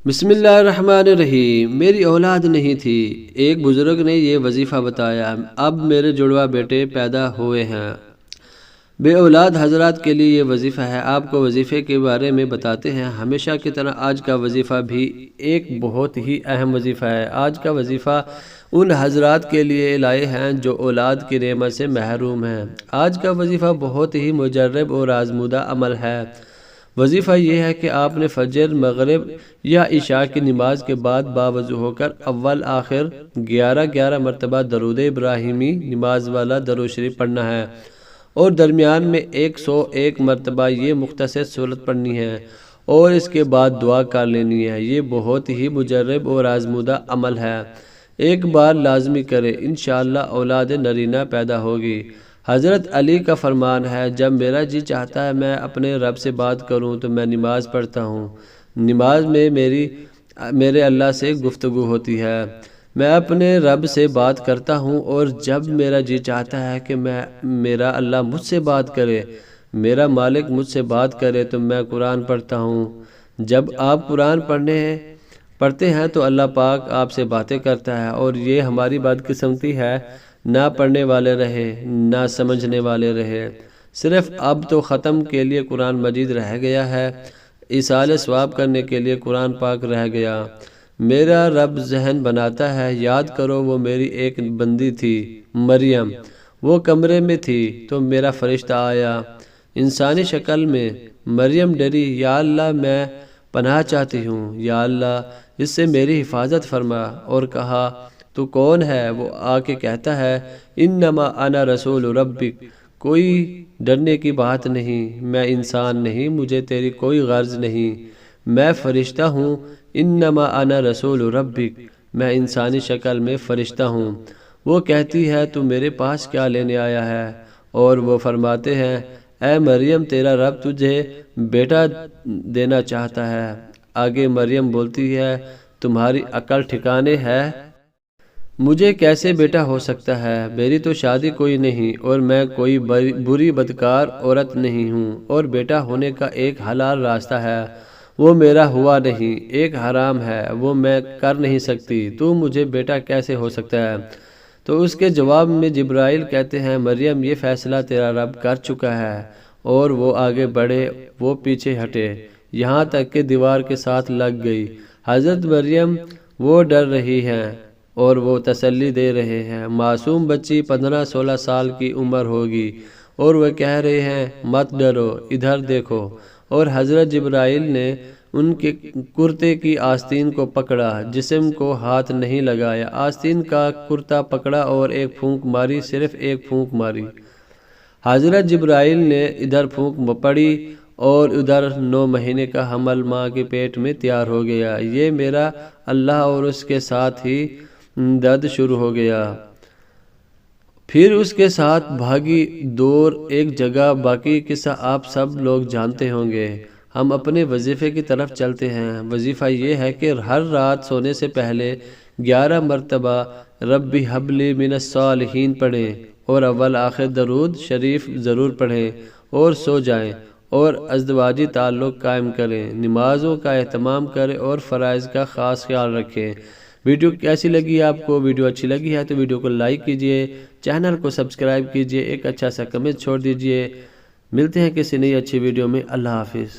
بسم اللہ الرحمن الرحیم۔ میری اولاد نہیں تھی، ایک بزرگ نے یہ وظیفہ بتایا، اب میرے جڑواں بیٹے پیدا ہوئے ہیں۔ بے اولاد حضرات کے لیے یہ وظیفہ ہے۔ آپ کو وظیفے کے بارے میں بتاتے ہیں۔ ہمیشہ کی طرح آج کا وظیفہ بھی ایک بہت ہی اہم وظیفہ ہے۔ آج کا وظیفہ ان حضرات کے لیے لائے ہیں جو اولاد کی نعمت سے محروم ہیں۔ آج کا وظیفہ بہت ہی مجرب اور آزمودہ عمل ہے۔ وظیفہ یہ ہے کہ آپ نے فجر، مغرب یا عشاء کی نماز کے بعد باوضو ہو کر اول آخر 11 مرتبہ درود ابراہیمی نماز والا درود شریف پڑھنا ہے، اور درمیان میں 101 مرتبہ یہ مختصر سورت پڑھنی ہے، اور اس کے بعد دعا کر لینی ہے۔ یہ بہت ہی مجرب اور آزمودہ عمل ہے۔ ایک بار لازمی کرے، انشاءاللہ اولاد نرینہ پیدا ہوگی۔ حضرت علی کا فرمان ہے، جب میرا جی چاہتا ہے میں اپنے رب سے بات کروں تو میں نماز پڑھتا ہوں۔ نماز میں میرے اللہ سے گفتگو ہوتی ہے، میں اپنے رب سے بات کرتا ہوں، اور جب میرا جی چاہتا ہے کہ میرا اللہ مجھ سے بات کرے، میرا مالک مجھ سے بات کرے، تو میں قرآن پڑھتا ہوں۔ جب آپ قرآن پڑھتے ہیں تو اللہ پاک آپ سے باتیں کرتا ہے، اور یہ ہماری بدقسمتی ہے، نہ پڑھنے والے رہے نہ سمجھنے والے رہے۔ صرف اب تو ختم کے لیے قرآن مجید رہ گیا ہے، ایصال ثواب کرنے کے لیے قرآن پاک رہ گیا۔ میرا رب ذہن بناتا ہے، یاد کرو وہ میری ایک بندی تھی مریم، وہ کمرے میں تھی تو میرا فرشتہ آیا انسانی شکل میں۔ مریم ڈری، یا اللہ میں پناہ چاہتی ہوں، یا اللہ اس سے میری حفاظت فرما، اور کہا تو کون ہے؟ وہ آ کے کہتا ہے، انما انا رسول ربک، کوئی ڈرنے کی بات نہیں، میں انسان نہیں، مجھے تیری کوئی غرض نہیں، میں فرشتہ ہوں۔ انما انا رسول ربک، میں انسانی شکل میں فرشتہ ہوں۔ وہ کہتی ہے تو میرے پاس کیا لینے آیا ہے؟ اور وہ فرماتے ہیں، اے مریم تیرا رب تجھے بیٹا دینا چاہتا ہے۔ آگے مریم بولتی ہے، تمہاری عقل ٹھکانے ہے؟ مجھے کیسے بیٹا ہو سکتا ہے؟ میری تو شادی کوئی نہیں، اور میں کوئی بری بدکار عورت نہیں ہوں، اور بیٹا ہونے کا ایک حلال راستہ ہے، وہ میرا ہوا نہیں، ایک حرام ہے، وہ میں کر نہیں سکتی، تو مجھے بیٹا کیسے ہو سکتا ہے؟ تو اس کے جواب میں جبرائیل کہتے ہیں، مریم یہ فیصلہ تیرا رب کر چکا ہے۔ اور وہ آگے بڑھے، وہ پیچھے ہٹے، یہاں تک کہ دیوار کے ساتھ لگ گئی۔ حضرت مریم وہ ڈر رہی ہیں اور وہ تسلی دے رہے ہیں۔ معصوم بچی 15-16 سال کی عمر ہوگی، اور وہ کہہ رہے ہیں، مت ڈرو، ادھر دیکھو۔ اور حضرت جبرائیل نے ان کے کرتے کی آستین کو پکڑا، جسم کو ہاتھ نہیں لگایا، آستین کا کرتا پکڑا اور ایک پھونک ماری، صرف ایک پھونک ماری۔ حضرت جبرائیل نے ادھر پھونک پڑی، اور ادھر 9 مہینے کا حمل ماں کے پیٹ میں تیار ہو گیا۔ یہ میرا اللہ، اور اس کے ساتھ ہی درد شروع ہو گیا، پھر اس کے ساتھ بھاگی دور ایک جگہ۔ باقی قصہ آپ سب لوگ جانتے ہوں گے۔ ہم اپنے وظیفے کی طرف چلتے ہیں۔ وظیفہ یہ ہے کہ ہر رات سونے سے پہلے 11 مرتبہ ربی حب لی من الصالحین پڑھیں، اور اول آخر درود شریف ضرور پڑھیں، اور سو جائیں، اور ازدواجی تعلق قائم کریں، نمازوں کا اہتمام کریں، اور فرائض کا خاص خیال رکھیں۔ ویڈیو کیسی لگی آپ کو؟ ویڈیو اچھی لگی ہے تو ویڈیو کو لائک کیجئے، چینل کو سبسکرائب کیجئے، ایک اچھا سا کمنٹ چھوڑ دیجئے۔ ملتے ہیں کسی نئی اچھی ویڈیو میں۔ اللہ حافظ۔